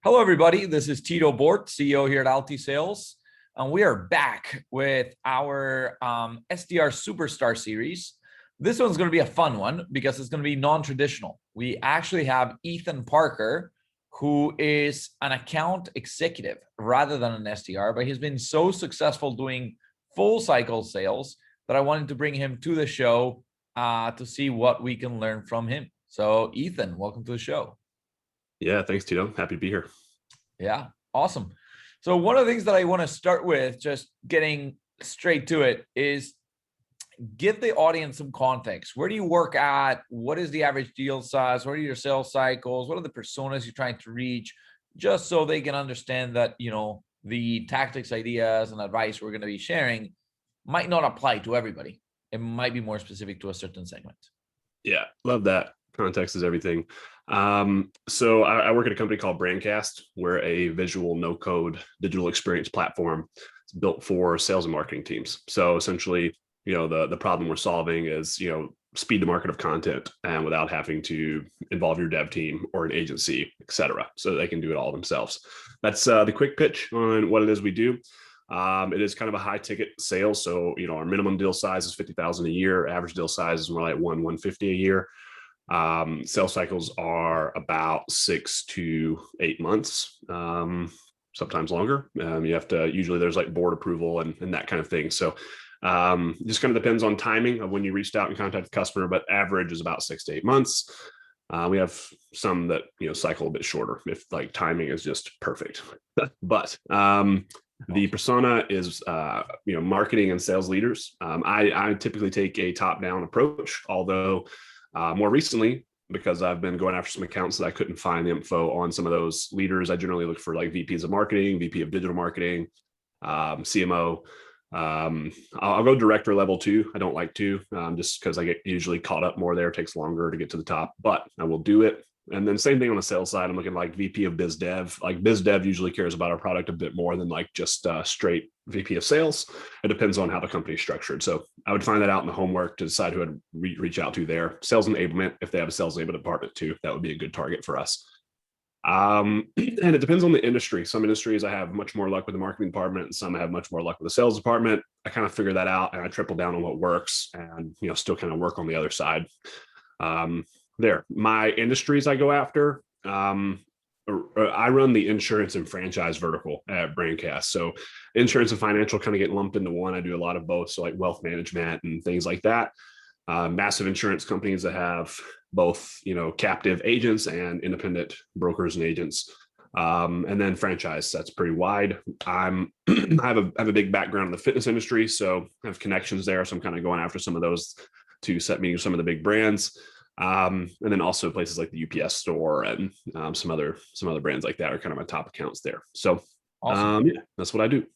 Hello, everybody. This is Tito Bort, CEO here at Alti Sales. And we are back with our SDR Superstar series. This one's going to be a fun one because it's going to be non-traditional. We actually have Ethan Parker, who is an account executive rather than an SDR, but he's been so successful doing full cycle sales that I wanted to bring him to the show to see what we can learn from him. So Ethan, welcome to the show. Yeah, thanks, Tito. Happy to be here. Yeah, awesome. So one of the things that I want to start with, just getting straight to it, is give the audience some context. Where do you work at? What is the average deal size? What are your sales cycles? What are the personas you're trying to reach? Just so they can understand that, you know, the tactics, ideas, and advice we're going to be sharing might not apply to everybody. It might be more specific to a certain segment. Yeah, love that. Context is everything. So I work at a company called Brandcast. We're a visual no-code digital experience platform. It's built for sales and marketing teams. So essentially, the problem we're solving is, speed to market of content and without having to involve your dev team or an agency, et cetera, so they can do it all themselves. That's the quick pitch on what it is we do. It is kind of a high ticket sales. So, our minimum deal size is 50,000 a year. Average deal size is more like 150 a year. Sales cycles are about 6 to 8 months, sometimes longer. You have to, usually there's like board approval and that kind of thing. So just kind of depends on timing of when you reached out and contacted the customer, but average is about 6 to 8 months. We have some that, cycle a bit shorter if like timing is just perfect. But the persona is, marketing and sales leaders. I typically take a top-down approach, although more recently, because I've been going after some accounts that I couldn't find the info on some of those leaders, I generally look for like VPs of marketing, VP of digital marketing, CMO. I'll go director level too. I don't like to, just because I get usually caught up more there. It takes longer to get to the top, but I will do it. And then same thing on the sales side. I'm looking like VP of biz dev. Like biz dev usually cares about our product a bit more than like just straight VP of sales. It depends on how the company is structured. So I would find that out in the homework to decide who I'd reach out to there. Sales enablement, if they have a sales enablement department too, that would be a good target for us. And it depends on the industry. Some industries I have much more luck with the marketing department, and some I have much more luck with the sales department. I kind of figure that out and I triple down on what works and, still kind of work on the other side. There, my industries I go after, I run the insurance and franchise vertical at Brandcast. So insurance and financial kind of get lumped into one. I do a lot of both. So like wealth management and things like that. Massive insurance companies that have both, captive agents and independent brokers and agents. And then franchise, that's pretty wide. I have a big background in the fitness industry, so I have connections there. So I'm kind of going after some of those to set me some of the big brands. And then also places like the UPS store and some other brands like that are kind of my top accounts there. So awesome. Yeah, that's what I do.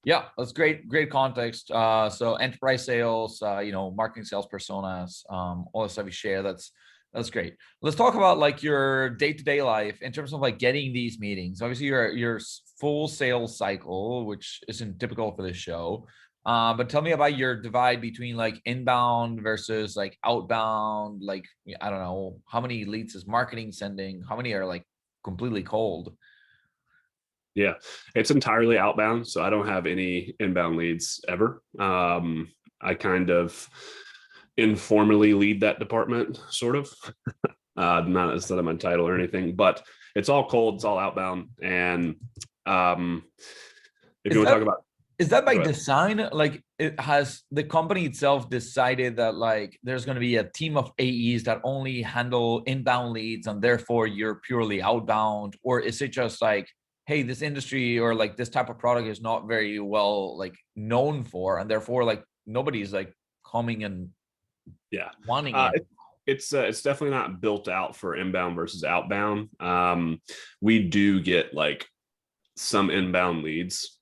Yeah, that's great context. So enterprise sales, marketing, sales personas, all the stuff you share. That's great. Let's talk about like your day-to-day life in terms of like getting these meetings. Obviously, your full sales cycle, which isn't typical for this show. But tell me about your divide between like inbound versus like outbound. Like, I don't know, how many leads is marketing sending? How many are like completely cold? Yeah, it's entirely outbound. So I don't have any inbound leads ever. I kind of informally lead that department, sort of. Not as that I'm my title or anything, but it's all cold, it's all outbound. And if you want to talk about, is that by design? Like, has the company itself decided that like there's going to be a team of AEs that only handle inbound leads and therefore you're purely outbound? Or is it just like, hey, this industry or like this type of product is not very well like known for, and therefore like nobody's like coming and wanting it? It's definitely not built out for inbound versus outbound. We do get like some inbound leads.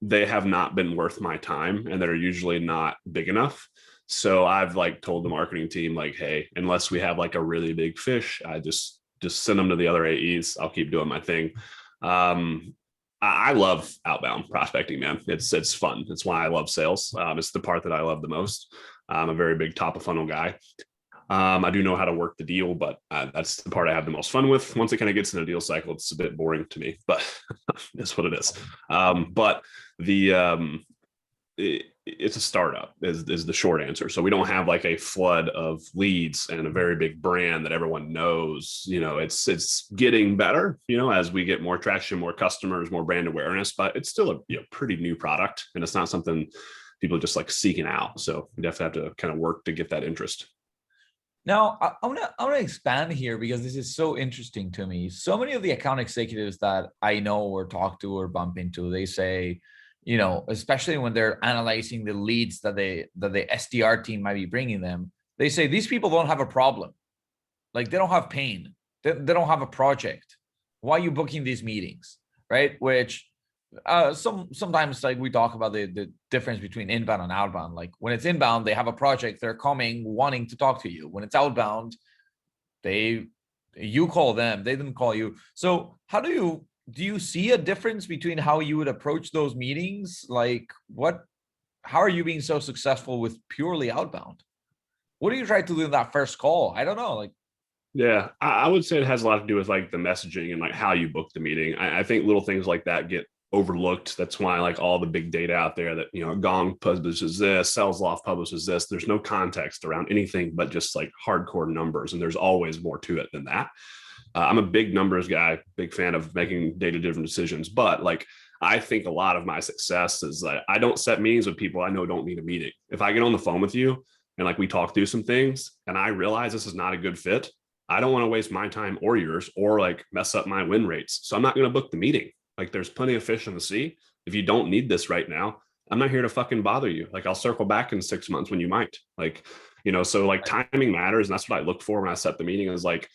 They have not been worth my time and they're usually not big enough. So I've like told the marketing team like, hey, unless we have like a really big fish, I just send them to the other AEs. I'll keep doing my thing. I love outbound prospecting, man. It's fun. It's why I love sales. It's the part that I love the most. I'm a very big top of funnel guy. I do know how to work the deal, but that's the part I have the most fun with. Once it kind of gets in the deal cycle, it's a bit boring to me, but it's what it is. But the it's a startup is the short answer. So we don't have like a flood of leads and a very big brand that everyone knows. It's getting better, as we get more traction, more customers, more brand awareness, but it's still a pretty new product, and it's not something people are just like seeking out. So we definitely have to kind of work to get that interest. Now, I wanna expand here because this is so interesting to me. So many of the account executives that I know or talk to or bump into, they say, especially when they're analyzing the leads that the SDR team might be bringing them, they say these people don't have a problem. Like they don't have pain. They don't have a project. Why are you booking these meetings, right? Which sometimes like we talk about the difference between inbound and outbound. Like when it's inbound, they have a project, they're coming wanting to talk to you. When it's outbound, you call them, they didn't call you. So how do you see a difference between how you would approach those meetings? Like how are you being so successful with purely outbound? What do you try to do in that first call? I don't know. Like, Yeah, I would say it has a lot to do with like the messaging and like how you book the meeting. I think little things like that get overlooked. That's why like all the big data out there that, Gong publishes this, SalesLoft publishes this. There's no context around anything but just like hardcore numbers. And there's always more to it than that. I'm a big numbers guy, big fan of making data-driven decisions. But like, I think a lot of my success is that I don't set meetings with people I know don't need a meeting. If I get on the phone with you and like we talk through some things and I realize this is not a good fit, I don't want to waste my time or yours or like mess up my win rates. So I'm not going to book the meeting. Like there's plenty of fish in the sea. If you don't need this right now, I'm not here to fucking bother you. Like I'll circle back in 6 months when you might. Like, so like timing matters. And that's what I look for when I set the meeting is like,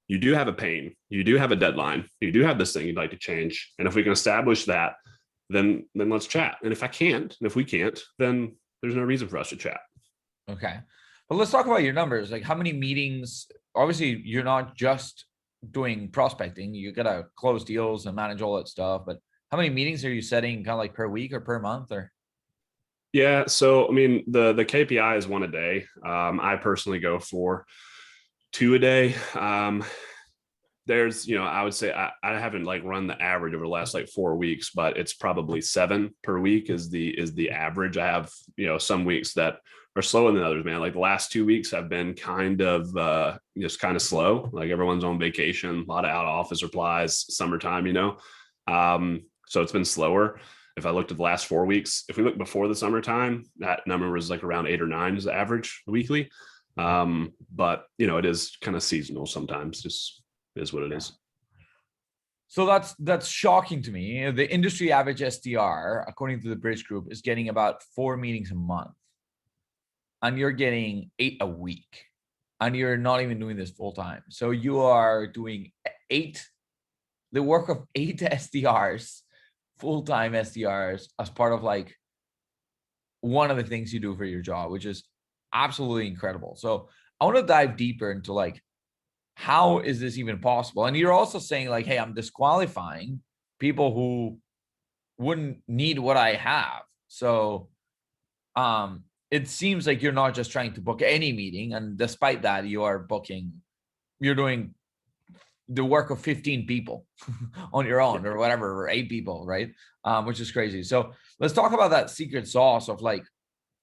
you do have a pain, you do have a deadline, you do have this thing you'd like to change. And if we can establish that, then let's chat. And if we can't, then there's no reason for us to chat. okay. Well, let's talk about your numbers. Like how many meetings, obviously you're not just doing prospecting, you gotta close deals and manage all that stuff, but how many meetings are you setting kind of like per week or per month or? Yeah. So, I mean, the KPI is one a day. I personally go for 2 a day. There's, I would say I haven't like run the average over the last like 4 weeks, but it's probably 7 per week is the average. I have, some weeks that are slower than others, man. Like the last 2 weeks have been kind of just kind of slow. Like everyone's on vacation, a lot of out of office replies, summertime, so it's been slower. If I looked at the last 4 weeks, if we look before the summertime, that number was like around 8 or 9 is the average weekly. But it is kind of seasonal sometimes, just is what it is. So that's shocking to me. The industry average SDR, according to the Bridge Group, is getting about 4 meetings a month. And you're getting 8 a week. And you're not even doing this full time. So you are doing the work of 8 SDRs, full-time SDRs, as part of like one of the things you do for your job, which is absolutely incredible. So I want to dive deeper into like, how is this even possible? And you're also saying like, hey, I'm disqualifying people who wouldn't need what I have. So it seems like you're not just trying to book any meeting. And despite that, you're doing the work of 15 people on your own or whatever, or 8 people, right? Which is crazy. So let's talk about that secret sauce of like,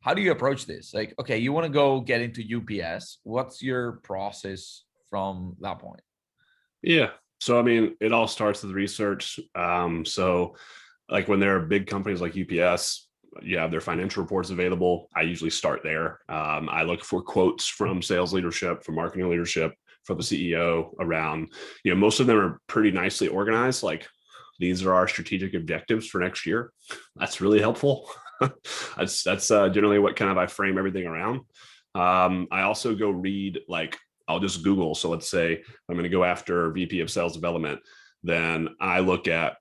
how do you approach this? Like, okay, you want to go get into UPS. What's your process from that point? Yeah. So, I mean, it all starts with research. So like when there are big companies like UPS, you have their financial reports available. I usually start there. I look for quotes from sales leadership, from marketing leadership, from the CEO around, most of them are pretty nicely organized. Like these are our strategic objectives for next year. That's really helpful. that's generally what kind of I frame everything around. I also go read, like, I'll just Google. So let's say I'm going to go after VP of sales development. Then I look at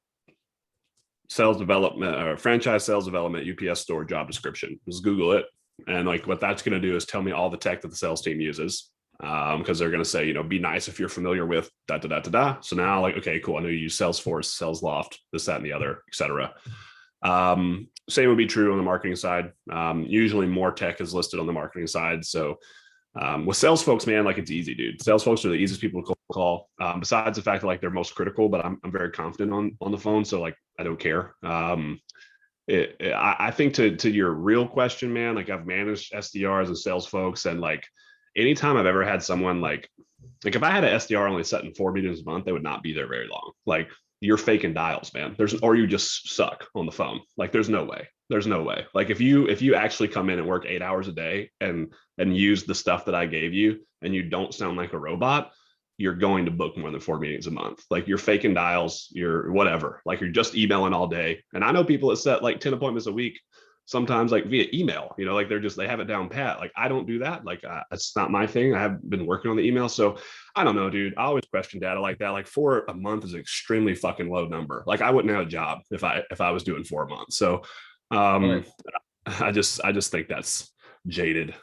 sales development or franchise sales development, UPS store job description, just Google it. And like what that's going to do is tell me all the tech that the sales team uses. Because they're going to say, be nice if you're familiar with da, da, da, da, da. So now like, okay, cool. I know you use Salesforce, SalesLoft, this, that, and the other, et cetera. Same would be true on the marketing side. Usually more tech is listed on the marketing side. So With sales folks, man, like it's easy, dude. Sales folks are the easiest people to call. Besides the fact that like they're most critical, but I'm very confident on the phone, so like I don't care. I think to your real question, man, like I've managed SDRs and sales folks, and like anytime I've ever had someone like if I had an SDR only set in 4 meetings a month, they would not be there very long. Like you're faking dials, man. Or you just suck on the phone. Like there's no way. There's no way. Like if you actually come in and work 8 hours a day and use the stuff that I gave you and you don't sound like a robot, you're going to book more than 4 meetings a month. Like you're faking dials, you're whatever. Like you're just emailing all day. And I know people that set like 10 appointments a week, sometimes like via email, like they have it down pat. Like I don't do that. Like it's not my thing. I have been working on the email. So I don't know, dude. I always question data like that. Like 4 a month is an extremely fucking low number. Like I wouldn't have a job if I was doing 4 a month. So Right. I just think that's jaded.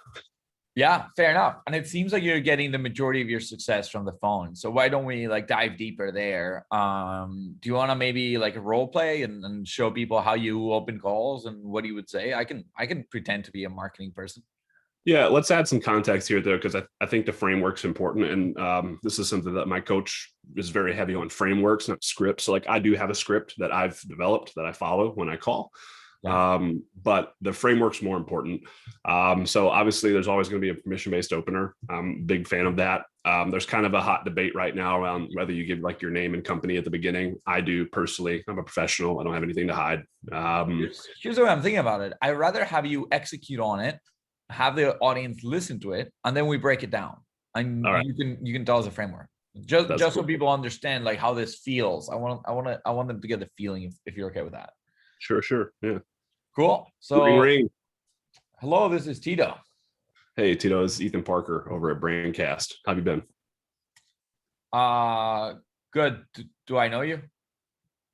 Yeah, fair enough. And it seems like you're getting the majority of your success from the phone. So why don't we like dive deeper there? Do you want to maybe like role play and show people how you open calls and what you would say? I can pretend to be a marketing person. Yeah, let's add some context here, though, because I think the framework's important. And this is something that my coach is very heavy on frameworks, not scripts. So like I do have a script that I've developed that I follow when I call. Yeah. But the framework's more important. So obviously there's always going to be a permission-based opener. I'm a big fan of that. There's kind of a hot debate right now around whether you give like your name and company at the beginning. I do personally. I'm a professional. I don't have anything to hide. Here's the way I'm thinking about it. I'd rather have you execute on it, have the audience listen to it, and then we break it down. And All right. you can tell us a framework. Just Cool. so people understand like how this feels. I want them to get the feeling if you're okay with that. Sure. Yeah. Cool. So ring. hello, this is Tito. Hey, Tito, it's Ethan Parker over at Brandcast. How have you been? Good. Do I know you?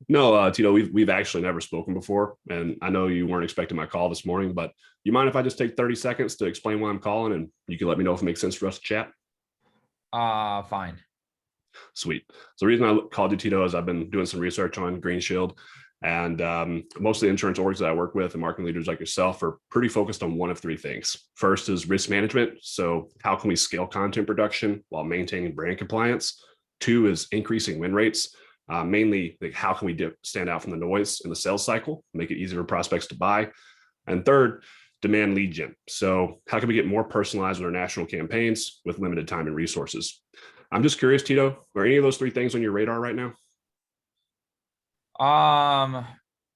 No, Tito, we've actually never spoken before, and I know you weren't expecting my call this morning, but you mind if I just take 30 seconds to explain why I'm calling, and you can let me know if it makes sense for us to chat? Fine. Sweet. So the reason I called you, Tito, is I've been doing some research on Green Shield, and most of the insurance orgs that I work with and marketing leaders like yourself are pretty focused on one of 3 things. First is risk management. So how can we scale content production while maintaining brand compliance? 2 is increasing win rates. Mainly, like how can we stand out from the noise in the sales cycle, make it easier for prospects to buy? And 3rd, demand lead gen. So how can we get more personalized with our national campaigns with limited time and resources? I'm just curious, Tito, are any of those 3 things on your radar right now?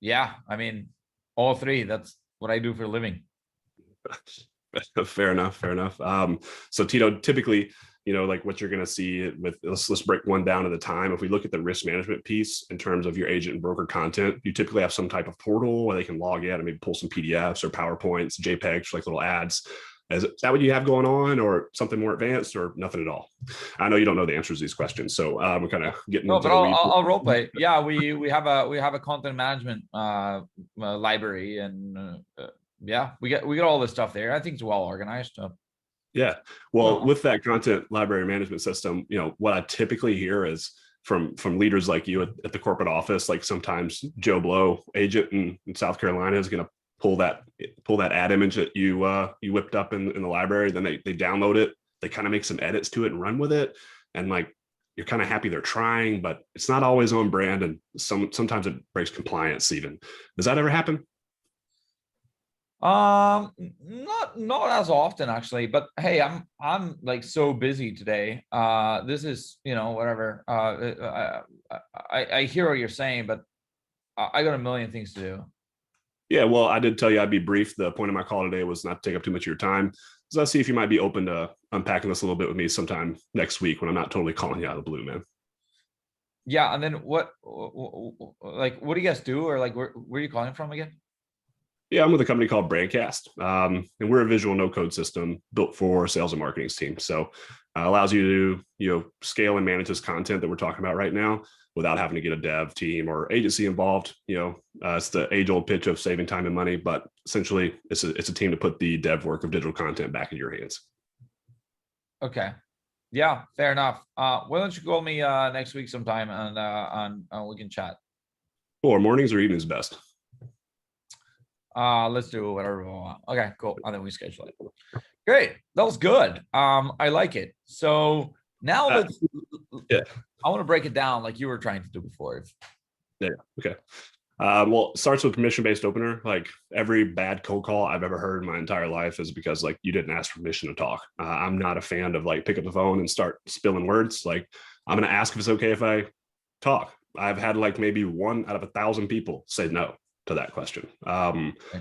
Yeah, I mean, all 3. That's what I do for a living. Fair enough. So Tito, typically, like what you're going to see with, let's break one down at a time. If we look at the risk management piece in terms of your agent and broker content, you typically have some type of portal where they can log in and maybe pull some PDFs or PowerPoints, JPEGs, like little ads. Is that what you have going on, or something more advanced, or nothing at all? I know you don't know the answers to these questions, so we're kind of getting. No, but I'll role play. Yeah, we have a content management library, and yeah, we got all this stuff there. I think it's well organized. Yeah, well, with that content library management system, what I typically hear is from leaders like you at the corporate office. Like sometimes Joe Blow, agent in South Carolina, is going to pull that ad image that you whipped up in the library. Then they download it. They kind of make some edits to it and run with it. And like, you're kind of happy they're trying, but it's not always on brand. And sometimes it breaks compliance even. Does that ever happen? Not as often actually, but hey, I'm like so busy today. This is, whatever. I hear what you're saying, but I got a million things to do. Yeah, well, I did tell you I'd be brief. The point of my call today was not to take up too much of your time. So let's see if you might be open to unpacking this a little bit with me sometime next week when I'm not totally calling you out of the blue, man. Yeah, and then what do you guys do, or like where are you calling from again? Yeah, I'm with a company called Brandcast, and we're a visual no-code system built for sales and marketing teams. So allows you to scale and manage this content that we're talking about right now without having to get a dev team or agency involved. It's the age-old pitch of saving time and money, but essentially it's a team to put the dev work of digital content back in your hands. Okay. Yeah, fair enough. Why don't you call me next week sometime, and we can chat. Or mornings or evenings best? Let's do whatever we want. Okay, cool. And then we schedule it. Great. That was good. I like it. So now let's Yeah. I want to break it down like you were trying to do before. Yeah. Okay. Well, it starts with permission-based opener. Like every bad cold call I've ever heard in my entire life is because like you didn't ask permission to talk. I'm not a fan of like pick up the phone and start spilling words. Like I'm going to ask if it's okay if I talk. I've had like maybe 1 out of 1,000 people say no to that question.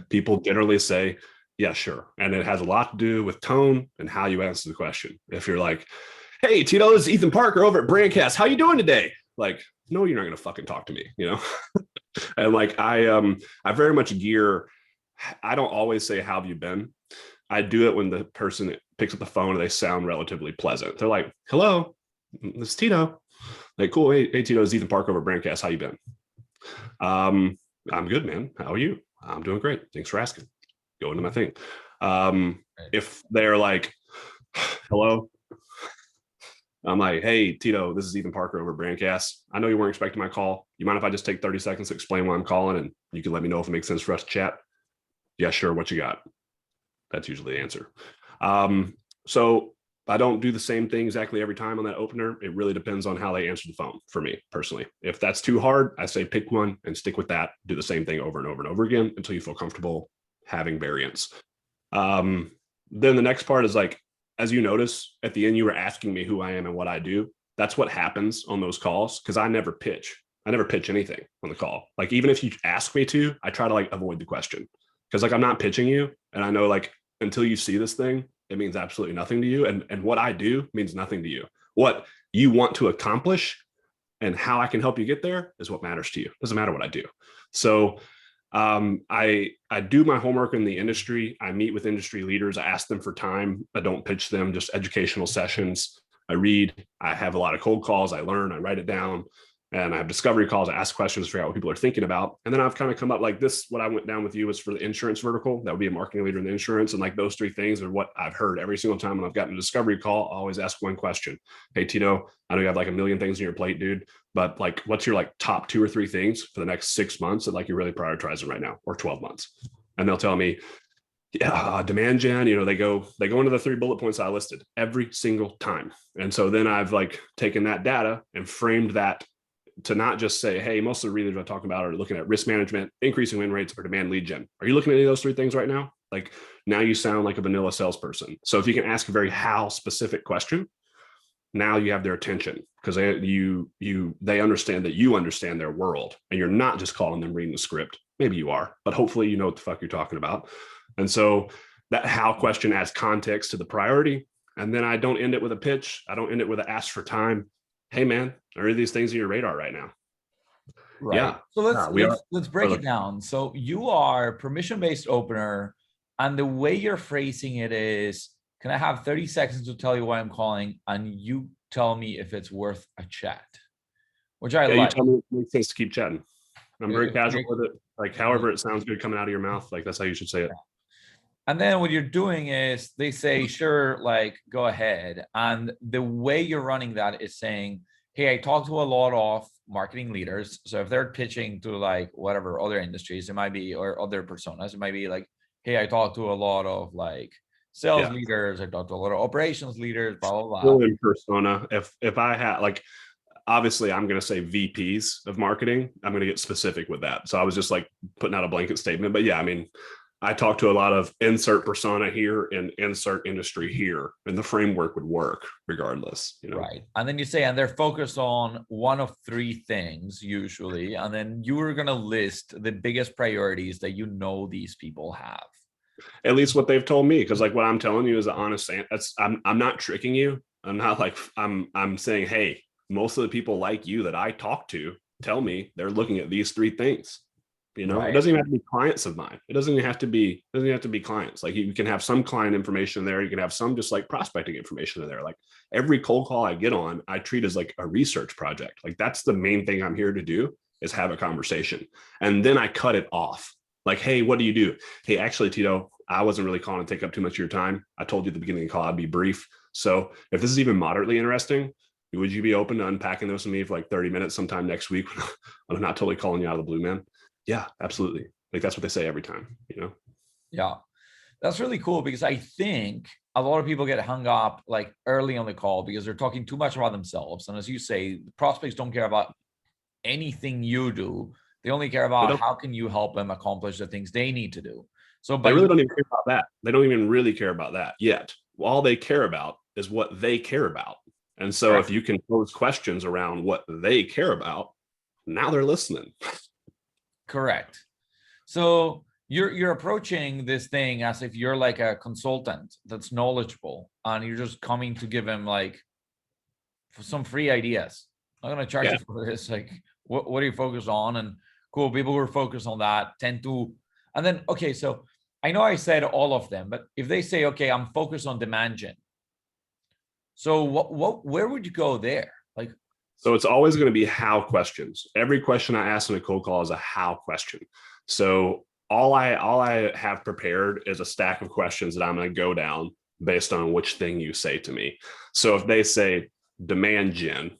People generally say, yeah, sure. And it has a lot to do with tone and how you answer the question. If you're like, hey, Tito, this is Ethan Parker over at Brandcast. How you doing today? Like, no, you're not going to fucking talk to me, you know? And like, I very much gear, I don't always say, how have you been? I do it when the person picks up the phone and they sound relatively pleasant. They're like, hello, this is Tito. Like, cool. Hey, Tito, it's Ethan Parker over at Brandcast. How you been? I'm good, man. How are you? I'm doing great. Thanks for asking. Go into my thing. If they're like, hello, I'm like, hey, Tito, this is Ethan Parker over at Brandcast. I know you weren't expecting my call. You mind if I just take 30 seconds to explain why I'm calling and you can let me know if it makes sense for us to chat? Yeah, sure. What you got? That's usually the answer. So I don't do the same thing exactly every time on that opener. It really depends on how they answer the phone for me personally. If that's too hard, I say pick one and stick with that. Do the same thing over and over and over again until you feel comfortable having variance. Then the next part is like, as you notice at the end, you were asking me who I am and what I do. That's what happens on those calls because I never pitch. I never pitch anything on the call. Like even if you ask me to, I try to like avoid the question because like I'm not pitching you, and I know like until you see this thing, it means absolutely nothing to you, and what I do means nothing to you. What you want to accomplish and how I can help you get there is what matters to you. Doesn't matter what I do. So I do my homework in the industry. I meet with industry leaders. I ask them for time. I don't pitch them, just educational sessions. I read. I have a lot of cold calls. I learn. I write it down. And I have discovery calls. I ask questions, figure out what people are thinking about. And then I've kind of come up like this. What I went down with you was for the insurance vertical. That would be a marketing leader in the insurance. And like those 3 things are what I've heard every single time when I've gotten a discovery call. I always ask one question. Hey, Tito, I know you have like a million things on your plate, dude, but like, what's your like top 2 or 3 things for the next 6 months that like you're really prioritizing right now, or 12 months? And they'll tell me, yeah, demand gen, you know, they go into the 3 bullet points I listed every single time. And so then I've like taken that data and framed that to not just say, hey, most of the readers I'm talking about are looking at risk management, increasing win rates, or demand lead gen. Are you looking at any of those 3 things right now? Like now you sound like a vanilla salesperson. So if you can ask a very how specific question, now you have their attention because they understand that you understand their world and you're not just calling them reading the script. Maybe you are, but hopefully you know what the fuck you're talking about. And so that how question adds context to the priority. And then I don't end it with a pitch. I don't end it with an ask for time. Hey man, are these things on your radar right now? Right. Yeah. So let's break it down. So you are permission-based opener, and the way you're phrasing it is, can I have 30 seconds to tell you why I'm calling, and you tell me if it's worth a chat? Which I like. You tell me it makes sense to keep chatting. I'm very casual with it. Like however it sounds good coming out of your mouth, like that's how you should say it. And then what you're doing is they say, sure, like go ahead. And the way you're running that is saying, hey, I talk to a lot of marketing leaders. So if they're pitching to like whatever other industries, it might be, or other personas, it might be like, hey, I talk to a lot of like sales leaders, I talk to a lot of operations leaders, blah, blah, blah. Still in persona. If I had like, obviously I'm going to say VPs of marketing, I'm going to get specific with that. So I was just like putting out a blanket statement, but yeah, I mean, I talk to a lot of insert persona here and insert industry here, and the framework would work regardless, you know? Right. And then you say, and they're focused on one of 3 things usually. And then you are going to list the biggest priorities that you know these people have. At least what they've told me. Cause like what I'm telling you is the honest answer. I'm not tricking you. I'm not like, I'm saying, hey, most of the people like you that I talk to tell me they're looking at these 3 things. You know, It doesn't even have to be clients of mine. It doesn't even have to be clients. Like you can have some client information there. You can have some just like prospecting information in there. Like every cold call I get on, I treat as like a research project. Like that's the main thing I'm here to do, is have a conversation. And then I cut it off. Like, hey, what do you do? Hey, actually, Tito, I wasn't really calling to take up too much of your time. I told you at the beginning of the call, I'd be brief. So if this is even moderately interesting, would you be open to unpacking those with me for like 30 minutes sometime next week when I'm not totally calling you out of the blue, man? Yeah, absolutely. Like that's what they say every time, Yeah. That's really cool because I think a lot of people get hung up like early on the call because they're talking too much about themselves. And as you say, the prospects don't care about anything you do. They only care They about don't, how can you help them accomplish the things they need to do. So they by really you, don't even care about that. They don't even really care about that yet. All they care about is what they care about. And so if correct, you can pose questions around what they care about, now they're listening. correct. So you're approaching this thing as if you're like a consultant that's knowledgeable and you're just coming to give them like for some free ideas. I'm gonna charge Yeah. you for this. Like, what are you focused on? And cool, people who are focused on that tend to. And then okay, so I know I said all of them, but if they say, okay, I'm focused on demand gen. So where would you go there? Like, So it's always going to be how questions. Every question I ask in a cold call is a how question. So all I have prepared is a stack of questions that I'm going to go down based on which thing you say to me. So if they say demand gen,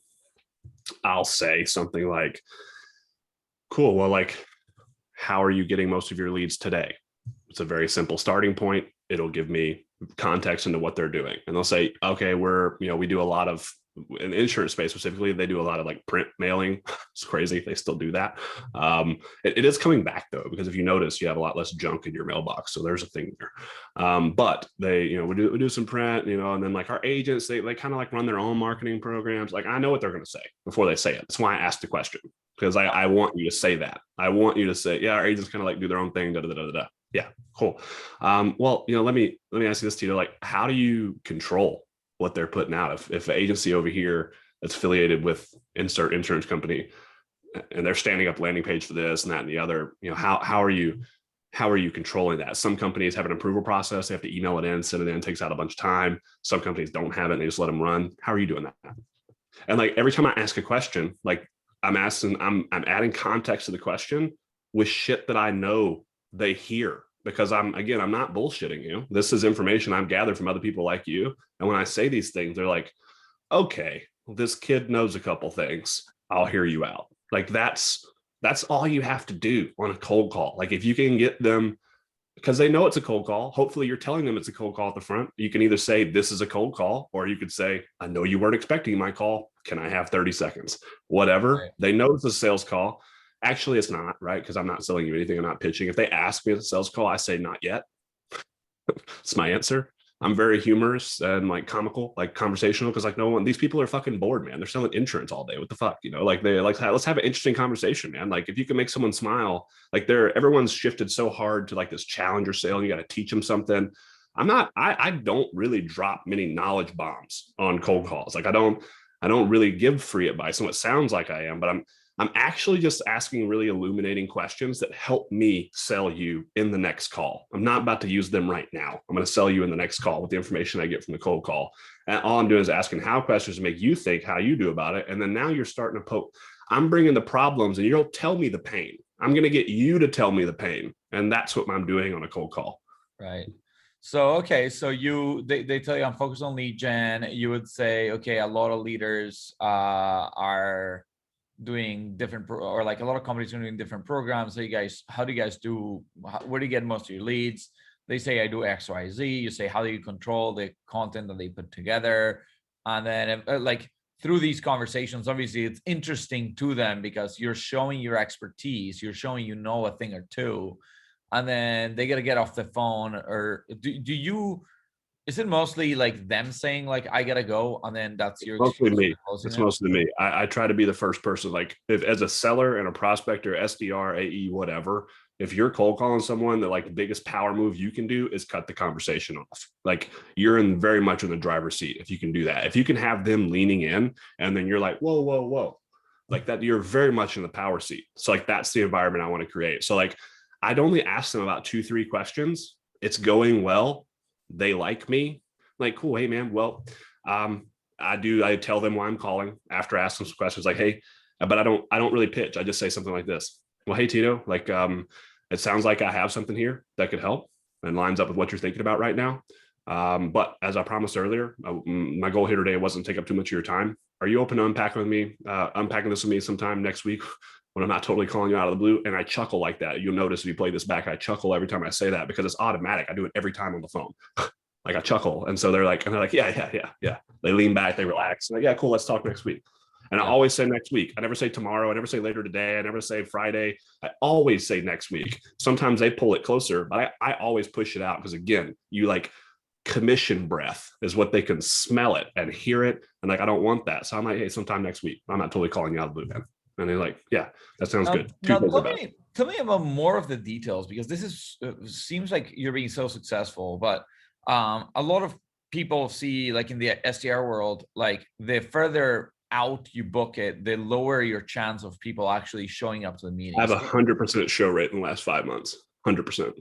I'll say something like, cool, well, like, how are you getting most of your leads today? It's a very simple starting point. It'll give me context into what they're doing. And they'll say, okay, we do a lot of, in the insurance space specifically, they do a lot of like print mailing. It's crazy. They still do that. It is coming back though, because if you notice, you have a lot less junk in your mailbox. So there's a thing there. But they, we do some print, and then like our agents, they kind of like run their own marketing programs. Like I know what they're going to say before they say it. That's why I asked the question, because I want you to say that. I want you to say, yeah, our agents kind of like do their own thing. Da, da, da, da, da. Yeah, cool. Well, let me ask you this, Tito. Like, how do you control what they're putting out? If an agency over here that's affiliated with insert insurance company, and they're standing up landing page for this and that and the other, how are you controlling that? Some companies have an approval process. They have to email it in, send it in. It takes out a bunch of time. Some companies don't have it. And they just let them run. How are you doing that? And like every time I ask a question, like I'm adding context to the question with shit that I know they hear, because I'm not bullshitting you. This is information I've gathered from other people like you. And when I say these things, they're like, okay, well, this kid knows a couple things. I'll hear you out. Like that's all you have to do on a cold call. Like if you can get them, because they know it's a cold call, hopefully you're telling them it's a cold call at the front. You can either say this is a cold call, or you could say, I know you weren't expecting my call. Can I have 30 seconds? Whatever. right. They know it's a sales call. Actually, it's not, right? Because I'm not selling you anything. I'm not pitching. If they ask me at a sales call, I say not yet. It's my answer. I'm very humorous and like comical, like conversational, because like no one, these people are fucking bored, man. They're selling insurance all day. What the fuck, Like they like, let's have an interesting conversation, man. Like if you can make someone smile, like everyone's shifted so hard to like this challenger sale. And you got to teach them something. I don't really drop many knowledge bombs on cold calls. Like I don't really give free advice. And what sounds like I am, but I'm actually just asking really illuminating questions that help me sell you in the next call. I'm not about to use them right now. I'm going to sell you in the next call with the information I get from the cold call. And all I'm doing is asking how questions to make you think how you do about it. And then now you're starting to poke. I'm bringing the problems and you'll tell me the pain. I'm going to get you to tell me the pain. And that's what I'm doing on a cold call. Right. So, okay. So they tell you I'm focused on lead gen. You would say, okay, a lot of leaders are doing different or like a lot of companies are doing different programs. So how do you guys do, where do you get most of your leads? They say I do XYZ. You say, how do you control the content that they put together? And then like through these conversations, obviously it's interesting to them because you're showing your expertise, you're showing a thing or two, and then they got to get off the phone. Or do you, is it mostly like them saying like I gotta go, and then that's your Mostly excuse me. for closing It's it? mostly me. I try to be the first person. Like if as a seller and a prospector, SDR, AE, whatever, if you're cold calling someone, the like biggest power move you can do is cut the conversation off. Like you're very much in the driver's seat if you can do that. If you can have them leaning in and then you're like, whoa, whoa, whoa. Like that, you're very much in the power seat. So like that's the environment I want to create. So like I'd only ask them about 2-3 questions. It's going well. They like me. Like, cool. Hey man. Well, I tell them why I'm calling after asking some questions like, hey, but I don't really pitch. I just say something like this. Well, hey Tito, like, it sounds like I have something here that could help and lines up with what you're thinking about right now. But as I promised earlier, my goal here today wasn't to take up too much of your time. Are you open to unpacking this with me sometime next week? when I'm not totally calling you out of the blue. And I chuckle like that. You'll notice if you play this back, I chuckle every time I say that because it's automatic. I do it every time on the phone. Like I chuckle. And so they're like, yeah. They lean back, they relax. Like, yeah, cool. Let's talk next week. And I always say next week. I never say tomorrow. I never say later today. I never say Friday. I always say next week. Sometimes they pull it closer, but I always push it out because again, you like commission breath is what they can smell it and hear it. And like, I don't want that. So I'm like, hey, sometime next week. I'm not totally calling you out of the blue, man. And they're like, yeah, that sounds good. Now tell me about more of the details, because this is seems like you're being so successful, but a lot of people see, like in the SDR world, like the further out you book it, the lower your chance of people actually showing up to the meeting. I have 100% show rate in the last 5 months. 100%.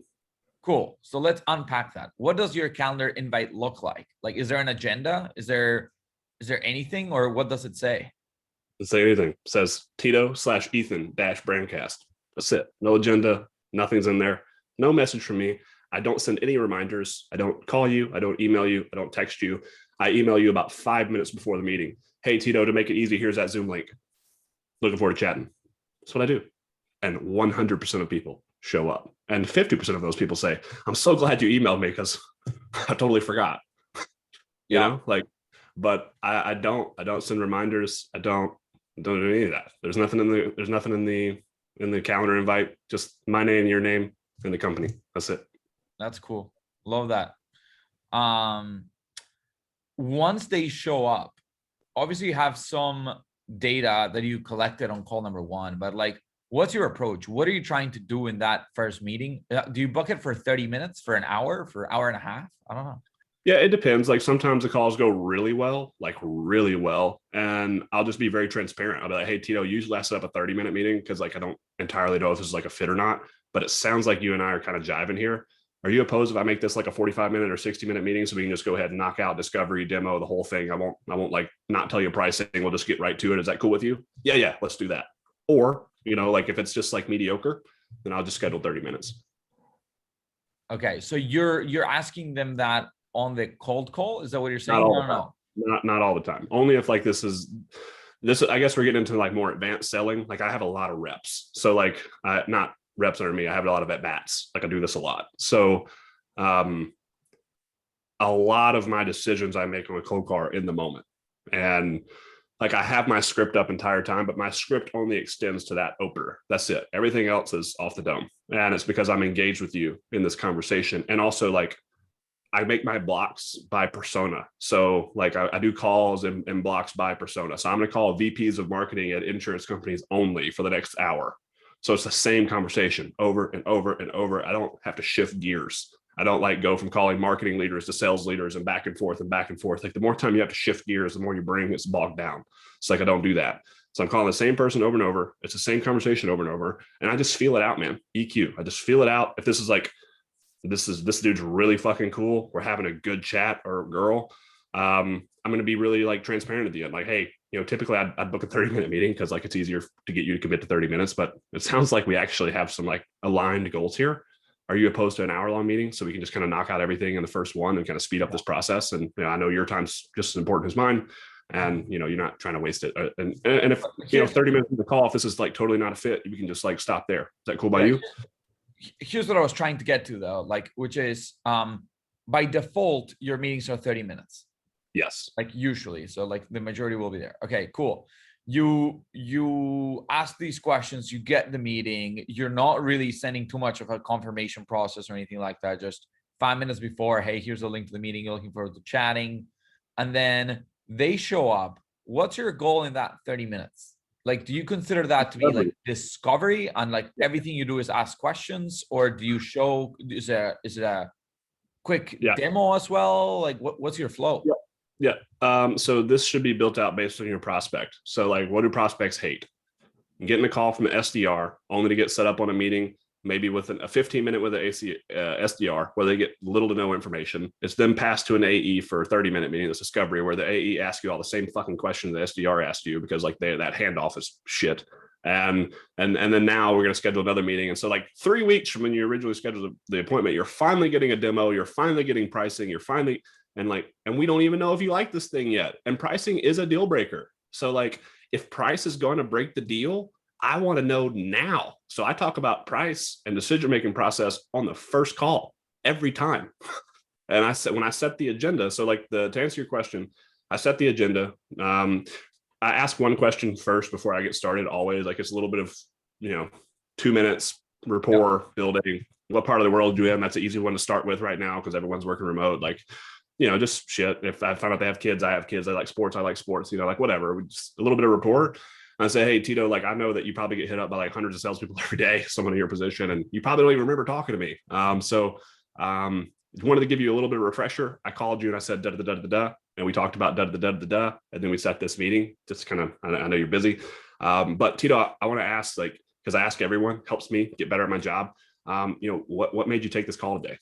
Cool. So let's unpack that. What does your calendar invite look like? Like, is there an agenda? Is there anything, or what does it say? Doesn't say anything. It says Tito/Ethan-Brandcast. That's it. No agenda. Nothing's in there. No message from me. I don't send any reminders. I don't call you. I don't email you. I don't text you. I email you about 5 minutes before the meeting. Hey, Tito, to make it easy, here's that Zoom link. Looking forward to chatting. That's what I do. And 100% of people show up. And 50% of those people say, I'm so glad you emailed me because I totally forgot. You know, like, but I don't send reminders. I don't do any of that. There's nothing in the calendar invite, just my name, your name, and the company. That's it. That's cool. Love that. Once they show up, obviously you have some data that you collected on call number one, but like, what's your approach? What are you trying to do in that first meeting? Do you book it for 30 minutes, for an hour, for an hour and a half? I don't know. Yeah, it depends. Like sometimes the calls go really well, and I'll just be very transparent. I'll be like, hey, Tito, usually I set up a 30-minute meeting because like I don't entirely know if this is like a fit or not, but it sounds like you and I are kind of jiving here. Are you opposed if I make this like a 45-minute or 60-minute meeting so we can just go ahead and knock out discovery, demo, the whole thing? I won't like not tell you pricing. We'll just get right to it. Is that cool with you? Yeah, let's do that. Or, you know, like if it's just like mediocre, then I'll just schedule 30 minutes. Okay, so you're asking them that on the cold call? Is that what you're saying? No. Not all the time. Only if like this, I guess we're getting into like more advanced selling. Like I have a lot of reps. So like not reps under me. I have a lot of at-bats. Like I do this a lot. So a lot of my decisions I make on a cold call are in the moment. And like I have my script up entire time, but my script only extends to that opener. That's it. Everything else is off the dome. And it's because I'm engaged with you in this conversation. And also like I make my blocks by persona. So like I do calls and blocks by persona. So I'm going to call VPs of marketing at insurance companies only for the next hour. So it's the same conversation over and over and over. I don't have to shift gears. I don't like go from calling marketing leaders to sales leaders and back and forth and back and forth. Like the more time you have to shift gears, the more your brain gets bogged down. It's like, I don't do that. So I'm calling the same person over and over. It's the same conversation over and over. And I just feel it out, man. EQ. I just feel it out. If this is like, this dude's really fucking cool, we're having a good chat, or girl, I'm going to be really like transparent at the end. Like, hey, you know, typically I'd book a 30-minute meeting because like it's easier to get you to commit to 30 minutes, but it sounds like we actually have some like aligned goals here. Are you opposed to an hour-long meeting so we can just kind of knock out everything in the first one and kind of speed up this process? And you know, I know your time's just as important as mine, and you know, you're not trying to waste it. And if you know 30 minutes of the call, if this is like totally not a fit, we can just like stop there. Is that cool by you? Here's what I was trying to get to though, like, which is by default, your meetings are 30 minutes. Yes. Like usually. So like the majority will be there. Okay, cool. You ask these questions, you get the meeting, you're not really sending too much of a confirmation process or anything like that. Just 5 minutes before, hey, here's a link to the meeting, you're looking forward to chatting. And then they show up. What's your goal in that 30 minutes? Like, do you consider that to be like discovery and like everything you do is ask questions, or do you show, is it a quick demo as well? Like what's your flow? Yeah. So this should be built out based on your prospect. So like, what do prospects hate? Getting a call from an SDR only to get set up on a meeting, maybe with a 15-minute with an SDR where they get little to no information. It's then passed to an AE for a 30-minute meeting, this discovery, where the AE asks you all the same fucking questions the SDR asked you because like that handoff is shit. And then now we're going to schedule another meeting. And so like 3 weeks from when you originally scheduled the appointment, you're finally getting a demo, you're finally getting pricing, and we don't even know if you like this thing yet. And pricing is a deal breaker. So like if price is going to break the deal, I want to know now. So I talk about price and decision-making process on the first call every time. And I said, when I set the agenda, so like to answer your question, I set the agenda. I ask one question first before I get started, always. Like it's a little bit of, 2 minutes rapport building. What part of the world do you have? And that's an easy one to start with right now because everyone's working remote. Like, just shit. If I find out they have kids, I have kids. I like sports. Like whatever. Just a little bit of rapport. And I say, hey, Tito, like I know that you probably get hit up by like hundreds of salespeople every day, someone in your position, and you probably don't even remember talking to me. Wanted to give you a little bit of a refresher. I called you and I said da da da da da, and we talked about da da da da da, and then we set this meeting. Just kind of, I know you're busy, but Tito, I want to ask, like, because I ask everyone, helps me get better at my job. What made you take this call today?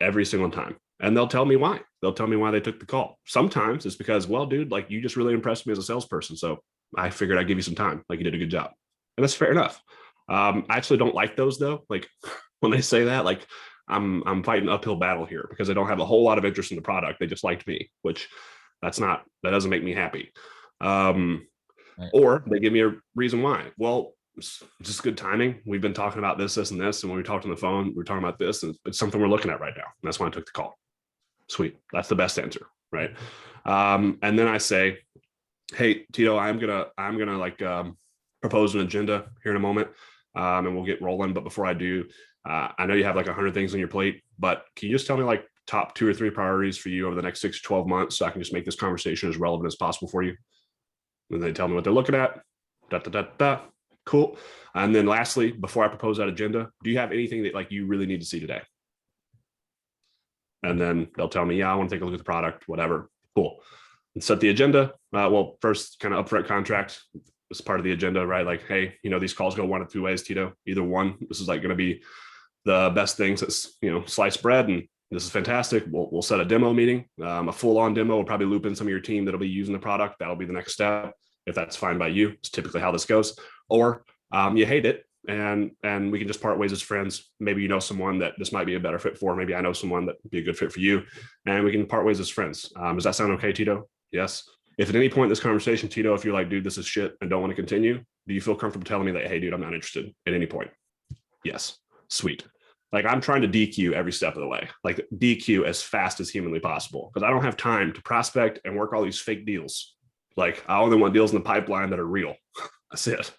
Every single time, and they'll tell me why. They'll tell me why they took the call. Sometimes it's because, well, dude, like you just really impressed me as a salesperson, so I figured I'd give you some time. Like you did a good job, and that's fair enough. I actually don't like those though. Like when they say that, like. I'm fighting an uphill battle here because I don't have a whole lot of interest in the product. They just liked me, which that doesn't make me happy. Right. Or they give me a reason why. Well, it's just good timing. We've been talking about this, and this. And when we talked on the phone, we were talking about this, and it's something we're looking at right now. And that's why I took the call. Sweet. That's the best answer. Right. And then I say, hey, Tito, I'm gonna like propose an agenda here in a moment. And we'll get rolling. But before I do, I know you have like 100 things on your plate, but can you just tell me like top 2 or 3 priorities for you over the next 6 to 12 months so I can just make this conversation as relevant as possible for you? And they tell me what they're looking at. Cool. And then lastly, before I propose that agenda, do you have anything that like you really need to see today? And then they'll tell me, yeah, I want to take a look at the product, whatever. Cool. And set the agenda. Well, first kind of upfront contract is part of the agenda, right? Like, hey, these calls go one of 2 ways, Tito. Either one, this is like going to be the best things that's, sliced bread, and this is fantastic. We'll set a demo meeting, a full-on demo. We'll probably loop in some of your team that'll be using the product. That'll be the next step. If that's fine by you, it's typically how this goes. Or you hate it, and we can just part ways as friends. Maybe you know someone that this might be a better fit for. Maybe I know someone that would be a good fit for you, and we can part ways as friends. Does that sound okay, Tito? Yes. If at any point in this conversation, Tito, if you're like, dude, this is shit and don't want to continue, do you feel comfortable telling me that, hey, dude, I'm not interested at any point? Yes. Sweet. Like I'm trying to DQ every step of the way, like DQ as fast as humanly possible, because I don't have time to prospect and work all these fake deals. Like I only want deals in the pipeline that are real. That's it.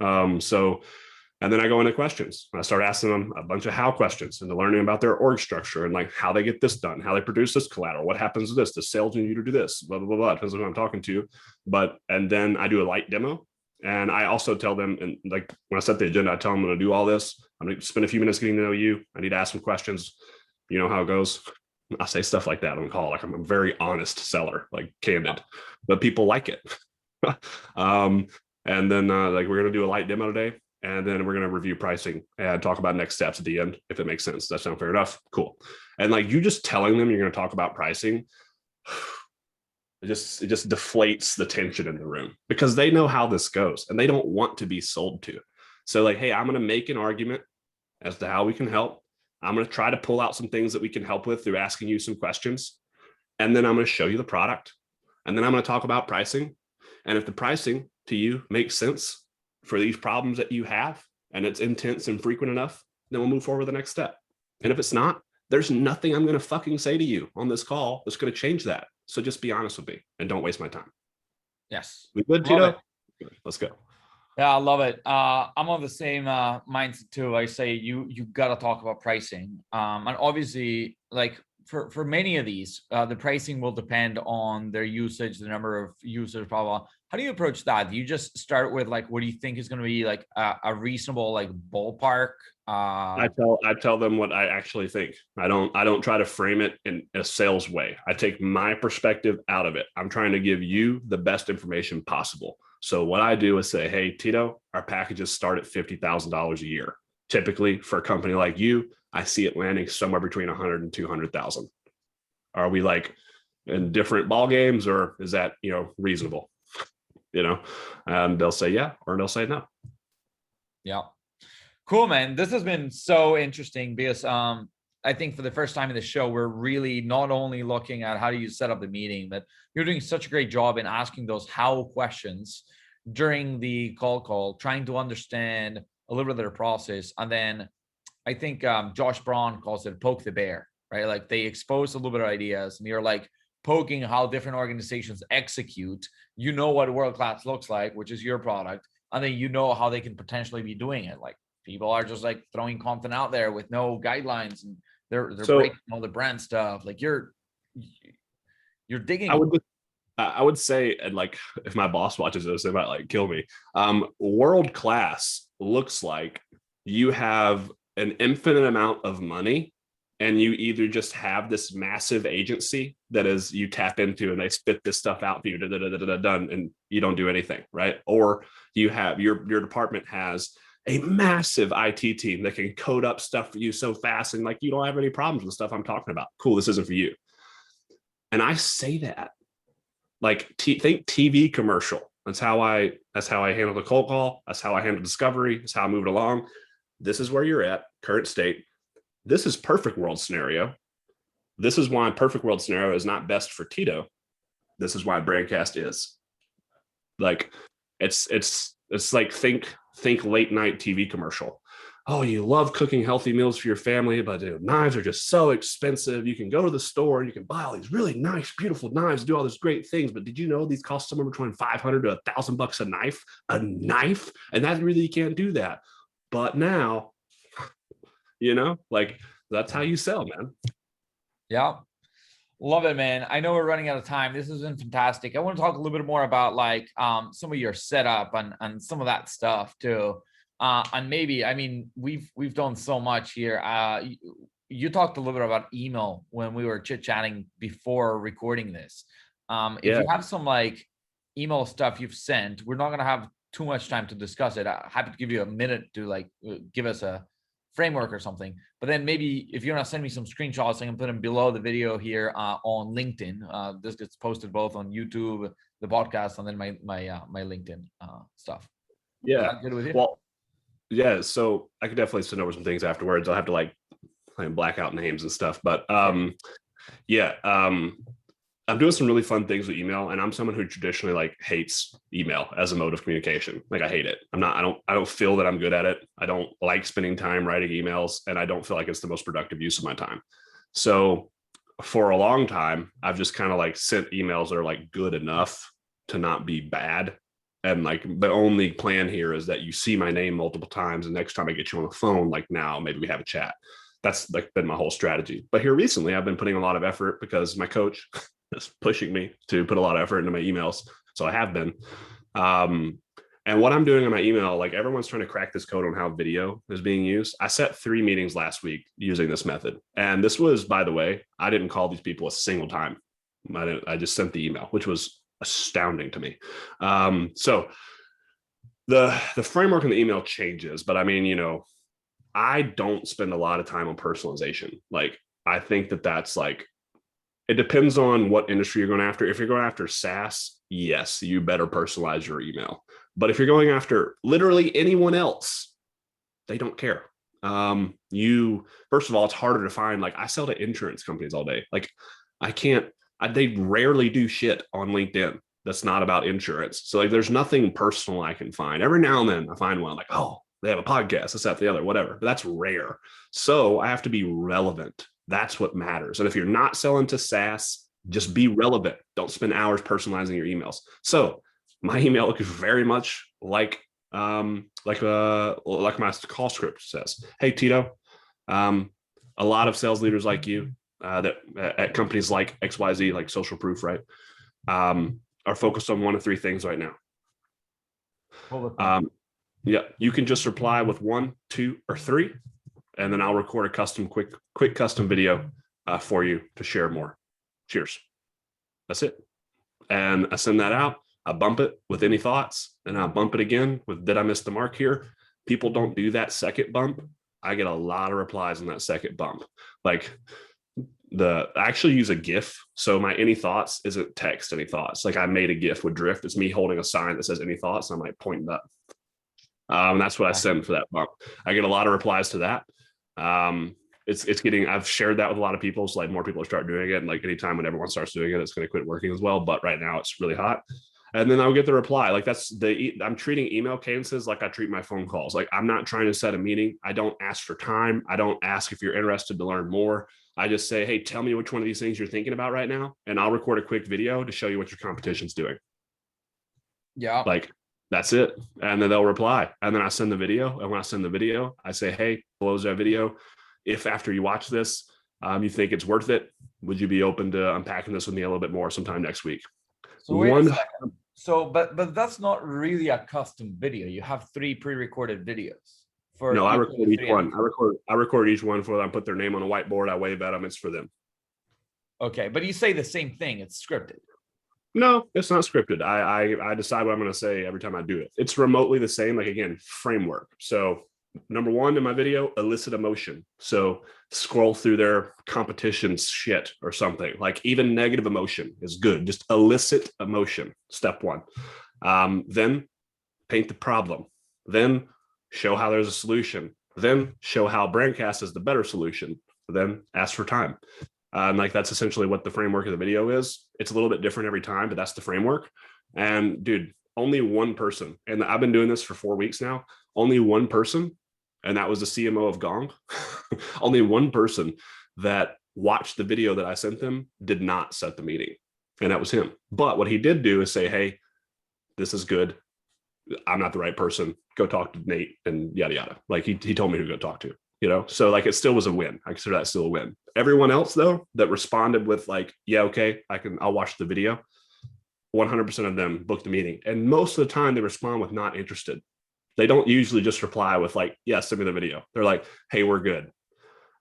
And then I go into questions. I start asking them a bunch of how questions and learning about their org structure and like how they get this done, how they produce this collateral, what happens to this, does sales need you to do this, blah, blah, blah, blah. Depends on who I'm talking to. And then I do a light demo. And I also tell them, and like when I set the agenda, I tell them I'm going to do all this. I'm going to spend a few minutes getting to know you. I need to ask some questions. You know how it goes. I say stuff like that on call. Like I'm a very honest seller, like candid, but people like it. And then like we're going to do a light demo today. And then we're going to review pricing and talk about next steps at the end, if it makes sense. Does that sound fair enough? Cool. And like you just telling them you're going to talk about pricing, it just deflates the tension in the room because they know how this goes and they don't want to be sold to. So like, hey, I'm going to make an argument as to how we can help. I'm going to try to pull out some things that we can help with through asking you some questions. And then I'm going to show you the product. And then I'm going to talk about pricing. And if the pricing to you makes sense for these problems that you have, and it's intense and frequent enough, then we'll move forward to the next step. And if it's not, there's nothing I'm going to fucking say to you on this call that's going to change that. So just be honest with me and don't waste my time. Yes. We good, Tito? Let's go. Yeah, I love it. I'm on the same mindset too. I say you got to talk about pricing. And obviously, like for many of these, the pricing will depend on their usage, the number of users, blah, blah. How do you approach that? Do you just start with like, what do you think is going to be like a reasonable like ballpark? I tell them what I actually think. I don't try to frame it in a sales way. I take my perspective out of it. I'm trying to give you the best information possible. So what I do is say, hey, Tito, our packages start at $50,000 a year. Typically for a company like you, I see it landing somewhere between 100 and 200,000. Are we like in different ball games, or is that, reasonable? And they'll say yeah, or they'll say no. Yeah. Cool, man. This has been so interesting because I think for the first time in the show, we're really not only looking at how do you set up the meeting, but you're doing such a great job in asking those how questions during the call, trying to understand a little bit of their process. And then I think Josh Braun calls it poke the bear, right? Like they expose a little bit of ideas and you're like poking how different organizations execute. You know what world-class looks like, which is your product. And then you know how they can potentially be doing it. Like people are just like throwing content out there with no guidelines, and they're breaking all the brand stuff. Like you're digging. I would say, and like if my boss watches this, they might like kill me. World class looks like you have an infinite amount of money, and you either just have this massive agency that is you tap into and they spit this stuff out for you, done, and you don't do anything, right? Or you have your department has a massive IT team that can code up stuff for you so fast, and like you don't have any problems with stuff I'm talking about. Cool, this isn't for you. And I say that like think TV commercial. That's how I handle the cold call. That's how I handle discovery. That's how I move it along. This is where you're at, current state. This is perfect world scenario. This is why perfect world scenario is not best for Tito. This is why Brandcast is. Like it's like think late night TV commercial. Oh, you love cooking healthy meals for your family, but dude, knives are just so expensive. You can go to the store and you can buy all these really nice, beautiful knives, do all these great things. But did you know these cost somewhere between $500 to $1,000 a knife? A knife, and that really you can't do that. But now, like that's how you sell, man. Yeah. Love it, man. I know we're running out of time. This has been fantastic. I want to talk a little bit more about like some of your setup and some of that stuff too. And maybe, I mean, we've done so much here. You talked a little bit about email when we were chit-chatting before recording this. If you have some like email stuff you've sent, we're not going to have too much time to discuss it. I'm happy to give you a minute to like give us a framework or something. But then maybe if you want to send me some screenshots, I can put them below the video here on LinkedIn. This gets posted both on YouTube, the podcast, and then my LinkedIn stuff. Yeah. Good with you? Well, yeah. So I could definitely send over some things afterwards. I'll have to like black out names and stuff. But I'm doing some really fun things with email, and I'm someone who traditionally like hates email as a mode of communication. Like I hate it. I don't feel that I'm good at it. I don't like spending time writing emails, and I don't feel like it's the most productive use of my time. So for a long time, I've just kind of like sent emails that are like good enough to not be bad. And like the only plan here is that you see my name multiple times, and next time I get you on the phone, like now maybe we have a chat. That's like been my whole strategy. But here recently, I've been putting a lot of effort because my coach is pushing me to put a lot of effort into my emails. So I have been. And what I'm doing in my email, like everyone's trying to crack this code on how video is being used. I set 3 meetings last week using this method. And this was, by the way, I didn't call these people a single time. I just sent the email, which was astounding to me. So the framework in the email changes, but I mean, I don't spend a lot of time on personalization. Like, I think that's like, it depends on what industry you're going after. If you're going after SaaS, yes, you better personalize your email. But if you're going after literally anyone else, they don't care. First of all, it's harder to find. Like I sell to insurance companies all day. Like they rarely do shit on LinkedIn that's not about insurance. So like, there's nothing personal I can find. Every now and then I find one like, oh, they have a podcast, this, that, the other, whatever. But that's rare. So I have to be relevant. That's what matters. And if you're not selling to SaaS, just be relevant. Don't spend hours personalizing your emails. So my email looks very much like my call script says. Hey, Tito, a lot of sales leaders like you that at companies like XYZ, like Social Proof, right, are focused on 1 of 3 things right now. Yeah, you can just reply with 1, 2, or 3, and then I'll record a quick custom video for you to share more. Cheers. That's it. And I send that out. I bump it with any thoughts, and I bump it again with did I miss the mark here? People don't do that second bump. I get a lot of replies on that second bump. Like I actually use a GIF. So my any thoughts isn't text any thoughts. Like I made a GIF with Drift. It's me holding a sign that says any thoughts. And I'm like pointing up. And that's what I send for that bump. I get a lot of replies to that. I've shared that with a lot of people. So like more people start doing it. And like anytime when everyone starts doing it, it's going to quit working as well. But right now it's really hot. And then I'll get the reply. Like I'm treating email cadences like I treat my phone calls. Like I'm not trying to set a meeting. I don't ask for time. I don't ask if you're interested to learn more. I just say, hey, tell me which one of these things you're thinking about right now. And I'll record a quick video to show you what your competition's doing. Yeah. Like that's it. And then they'll reply. And then I send the video. And when I send the video, I say, hey, close that video. If after you watch this, you think it's worth it, would you be open to unpacking this with me a little bit more sometime next week? So wait a second. So, but that's not really a custom video. You have 3 pre-recorded videos. No, I record each one. I record each one for them. Put their name on a whiteboard. I wave at them. It's for them. Okay, but you say the same thing. It's scripted. No, it's not scripted. I decide what I'm going to say every time I do it. It's remotely the same. Like again, framework. So number 1 in my video, elicit emotion. So scroll through their competition's shit or something. Like even negative emotion is good. Just elicit emotion. Step 1. Then paint the problem. Then show how there's a solution. Then show how Brandcast is the better solution. Then ask for time. And like that's essentially what the framework of the video is. It's a little bit different every time, but that's the framework. And dude, only one person, and I've been doing this for 4 weeks now, only one person, and that was the CMO of Gong. Only one person that watched the video that I sent them did not set the meeting. And that was him. But what he did do is say, hey, this is good. I'm not the right person. Go talk to Nate and yada, yada. Like he told me who to go talk to, you know? So like, it still was a win. I consider that still a win. Everyone else though, that responded with like, yeah, okay, I'll watch the video. 100% of them booked the meeting. And most of the time they respond with not interested. They don't usually just reply with like, yeah, send me the video. They're like, hey, we're good.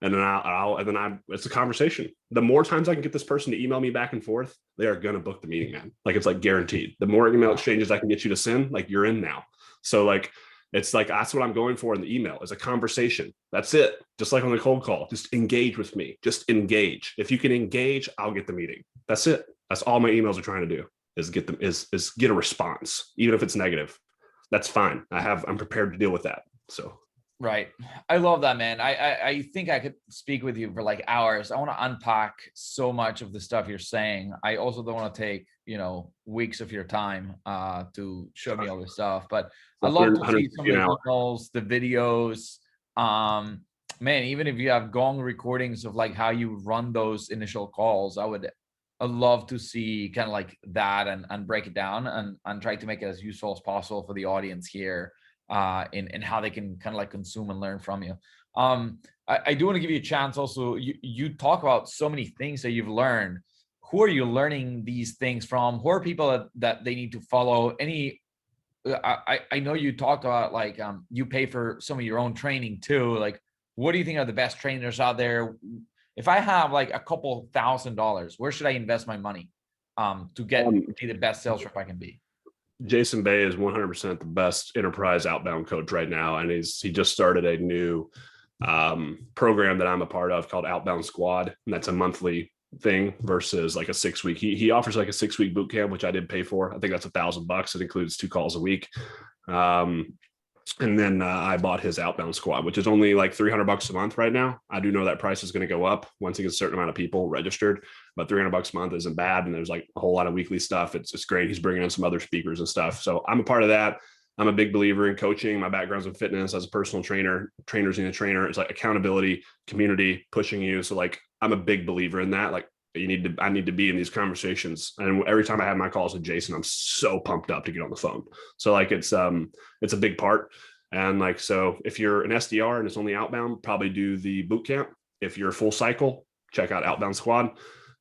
And then it's a conversation. The more times I can get this person to email me back and forth, they are going to book the meeting, man. Like it's like guaranteed. The more email exchanges I can get you to send, like you're in now. So like, it's like, that's what I'm going for in the email is a conversation. That's it. Just like on the cold call, just engage with me. Just engage. If you can engage, I'll get the meeting. That's it. That's all my emails are trying to do is get them is get a response, even if it's negative. That's fine. I'm prepared to deal with that. So. Right. I love that, man. I think I could speak with you for like hours. I want to unpack so much of the stuff you're saying. I also don't want to take, weeks of your time to show me all this stuff, but I love to see some of the emails, the videos. Man, even if you have Gong recordings of like how you run those initial calls, I'd love to see kind of like that and break it down and try to make it as useful as possible for the audience here. In how they can kind of like consume and learn from you. I do want to give you a chance also. You talk about so many things that you've learned. Who are you learning these things from? Who are people that they need to follow? I know you talked about like you pay for some of your own training too. Like, what do you think are the best trainers out there? If I have like a couple $1,000s, where should I invest my money to be the best sales rep I can be? Jason Bay is 100% the best enterprise outbound coach right now. And he just started a new program that I'm a part of called Outbound Squad. And that's a monthly thing versus like a 6-week. He offers like a 6-week boot camp, which I did pay for. I think that's $1,000. It includes 2 calls a week. And then I bought his Outbound Squad, which is only like $300 a month right now. I do know that price is going to go up once it gets a certain amount of people registered, but $300 a month isn't bad. And there's like a whole lot of weekly stuff. It's great. He's bringing in some other speakers and stuff. So I'm a part of that. I'm a big believer in coaching. My background's in fitness as a personal trainer. Trainers need a trainer. It's like accountability, community, pushing you. So like I'm a big believer in that. Like I need to be in these conversations. And every time I have my calls with Jason, I'm so pumped up to get on the phone. So like it's a big part. And like, so if you're an SDR and it's only outbound, probably do the boot camp. If you're full cycle, check out Outbound Squad.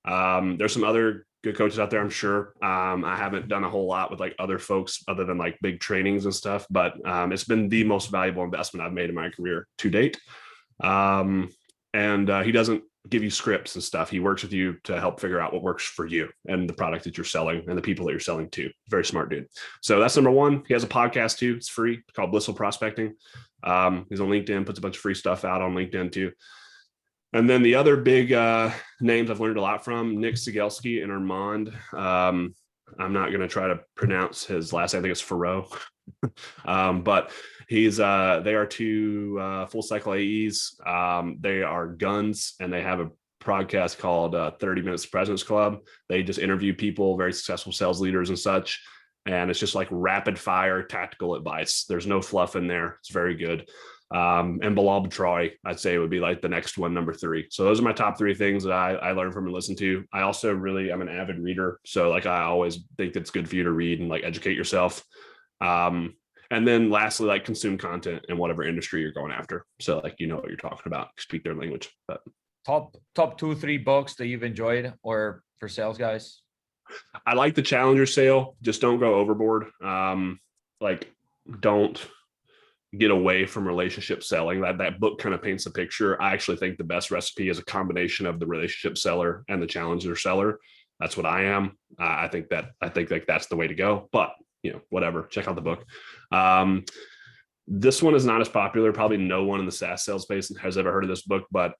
There's some other good coaches out there, I'm sure. I haven't done a whole lot with like other folks other than like big trainings and stuff, but it's been the most valuable investment I've made in my career to date. And he doesn't give you scripts and stuff. He works with you to help figure out what works for you and the product that you're selling and the people that you're selling to. Very smart dude. So that's number 1. He has a podcast too. It's free. It's called Blissful Prospecting. He's on LinkedIn, puts a bunch of free stuff out on LinkedIn too. And then the other big names I've learned a lot from, Nick Sigelski and Armand. I'm not going to try to pronounce his last name. I think it's Farrow. But they are 2 full cycle AEs. They are guns, and they have a podcast called 30 Minutes President's Club. They just interview people, very successful sales leaders and such. and it's just like rapid fire tactical advice. There's no fluff in there. It's very good. And Bilal Troy, I'd say would be like the next one, number 3. So those are my top 3 things that I learned from and listen to. I also I'm an avid reader. So like, I always think it's good for you to read and like educate yourself. And then lastly, like consume content in whatever industry you're going after. So like, you know what you're talking about, speak their language. But top 2, 3 books that you've enjoyed or for sales guys? I like the Challenger sale. Just don't go overboard. Like don't get away from relationship selling. That book kind of paints a picture. I actually think the best recipe is a combination of the relationship seller and the Challenger seller. That's what I am. I think like that's the way to go. But whatever. Check out the book. This one is not as popular. Probably no one in the SaaS sales space has ever heard of this book, but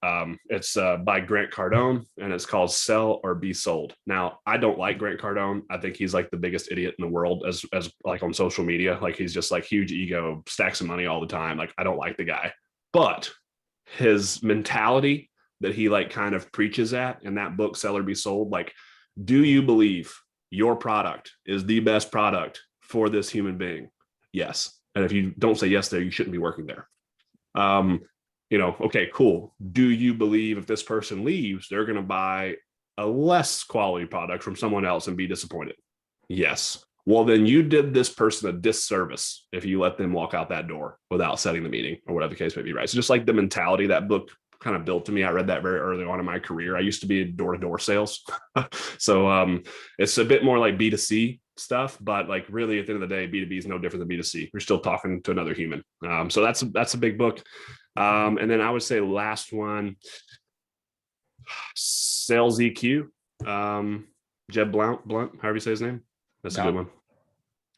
it's by Grant Cardone, and it's called Sell or Be Sold. Now, I don't like Grant Cardone. I think he's like the biggest idiot in the world as like on social media. Like he's just like huge ego, stacks of money all the time. Like I don't like the guy, but his mentality that he like kind of preaches at in that book, Sell or Be Sold, like, do you believe your product is the best product for this human being? Yes. And if you don't say yes there, you shouldn't be working there. Okay, cool. Do you believe if this person leaves, they're going to buy a less quality product from someone else and be disappointed? Yes. Well, then you did this person a disservice if you let them walk out that door without setting the meeting or whatever the case may be, right? So just like the mentality that book kind of built to me. I read that very early on in my career. I used to be in door-to-door sales. So it's a bit more like B2C stuff, but like really at the end of the day, B2B is no different than B2C. You're still talking to another human. So that's a big book. And then I would say last one, Sales EQ. Jeb Blount, however you say his name. That's a good one.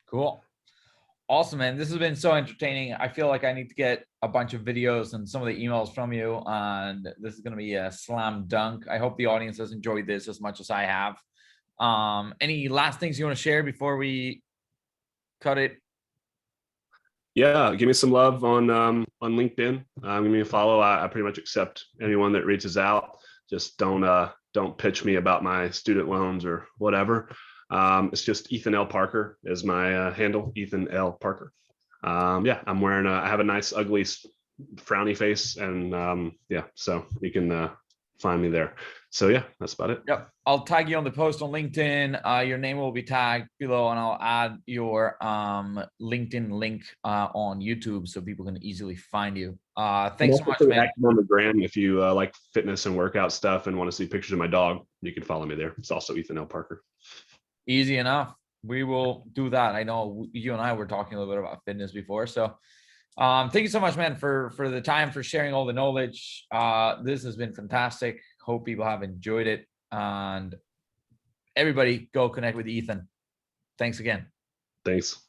Cool. Awesome, man. This has been so entertaining. I feel like I need to get a bunch of videos and some of the emails from you, and this is going to be a slam dunk. I hope the audience has enjoyed this as much as I have. Any last things you want to share before we cut it? Yeah, give me some love on LinkedIn. Give me a follow. I pretty much accept anyone that reaches out. Just don't pitch me about my student loans or whatever. It's just Ethan L. Parker is my handle, Ethan L. Parker. Yeah, I'm wearing I have a nice ugly frowny face, and yeah, so you can find me there. So yeah, that's about it. Yep. I'll tag you on the post on LinkedIn. Your name will be tagged below, and I'll add your LinkedIn link on YouTube so people can easily find you. Thanks so much, man. On the gram, if you like fitness and workout stuff and want to see pictures of my dog, you can follow me there. It's also Ethan L. Parker. Easy enough. We will do that. I know you and I were talking a little bit about fitness before. So thank you so much, man, for the time, for sharing all the knowledge. This has been fantastic. Hope people have enjoyed it. And everybody go connect with Ethan. Thanks again. Thanks.